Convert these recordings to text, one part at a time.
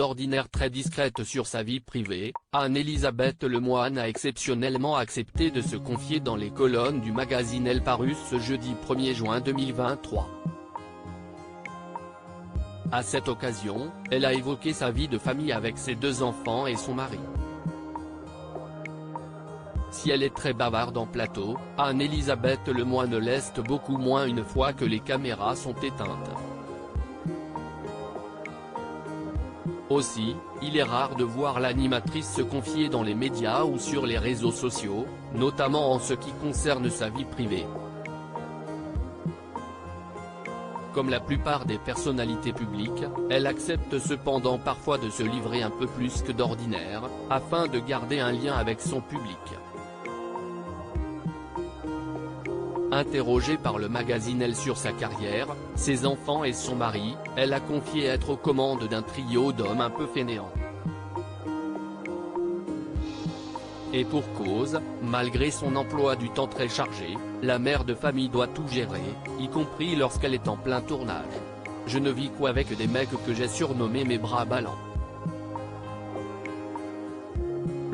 d'ordinaire très discrète sur sa vie privée, Anne-Elisabeth Lemoine a exceptionnellement accepté de se confier dans les colonnes du magazine Elle paru ce jeudi 1er juin 2023. À cette occasion, elle a évoqué sa vie de famille avec ses 2 enfants et son mari. Si elle est très bavarde en plateau, Anne-Elisabeth Lemoine l'est beaucoup moins une fois que les caméras sont éteintes. Aussi, il est rare de voir l'animatrice se confier dans les médias ou sur les réseaux sociaux, notamment en ce qui concerne sa vie privée. Comme la plupart des personnalités publiques, elle accepte cependant parfois de se livrer un peu plus que d'ordinaire, afin de garder un lien avec son public. Interrogée par le magazine Elle sur sa carrière, ses enfants et son mari, elle a confié être aux commandes d'un trio d'hommes un peu fainéants. Et pour cause, malgré son emploi du temps très chargé, la mère de famille doit tout gérer, y compris lorsqu'elle est en plein tournage. Je ne vis qu'avec des mecs que j'ai surnommés mes bras ballants.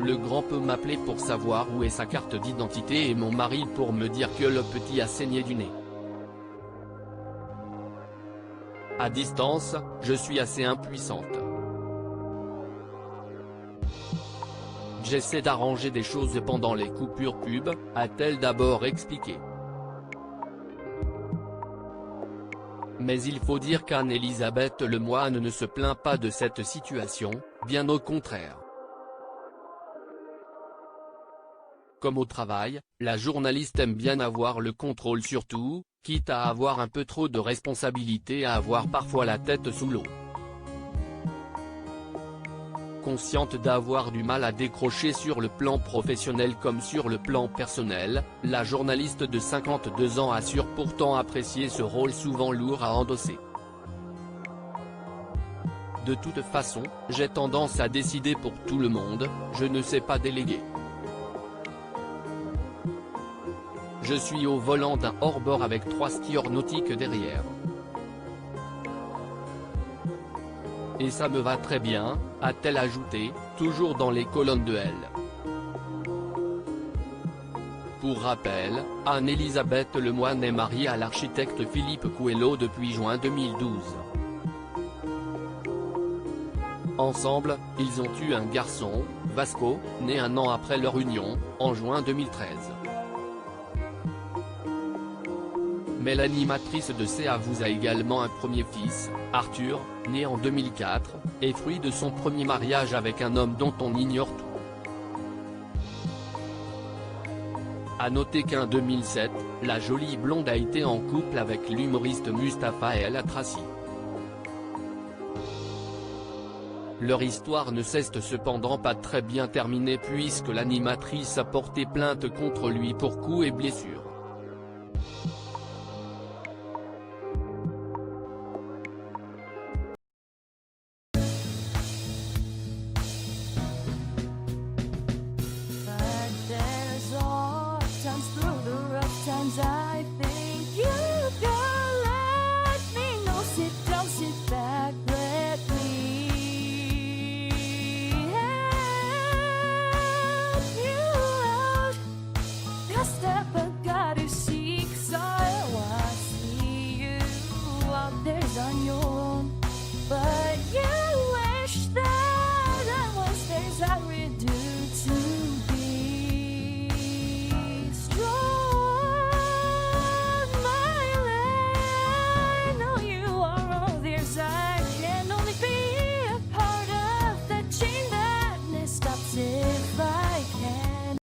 Le grand peut m'appeler pour savoir où est sa carte d'identité et mon mari pour me dire que le petit a saigné du nez. À distance, je suis assez impuissante. J'essaie d'arranger des choses pendant les coupures pub, a-t-elle d'abord expliqué. Mais il faut dire qu'Anne-Elisabeth Lemoine ne se plaint pas de cette situation, bien au contraire. Comme au travail, la journaliste aime bien avoir le contrôle sur tout, quitte à avoir un peu trop de responsabilité et à avoir parfois la tête sous l'eau. Consciente d'avoir du mal à décrocher sur le plan professionnel comme sur le plan personnel, la journaliste de 52 ans assure pourtant apprécier ce rôle souvent lourd à endosser. De toute façon, j'ai tendance à décider pour tout le monde, je ne sais pas déléguer. Je suis au volant d'un hors-bord avec 3 skieurs nautiques derrière. Et ça me va très bien, a-t-elle ajouté, toujours dans les colonnes de Elle. Pour rappel, Anne-Elisabeth Lemoine est mariée à l'architecte Philippe Coelho depuis juin 2012. Ensemble, ils ont eu un garçon, Vasco, né un an après leur union, en juin 2013. Mais l'animatrice de C avoue également un premier fils, Arthur, né en 2004, et fruit de son premier mariage avec un homme dont on ignore tout. A noter qu'en 2007, la jolie blonde a été en couple avec l'humoriste Mustapha El Atrassi. Leur histoire ne s'est cependant pas très bien terminée puisque l'animatrice a porté plainte contre lui pour coups et blessures. Sometimes through the rough times I think you got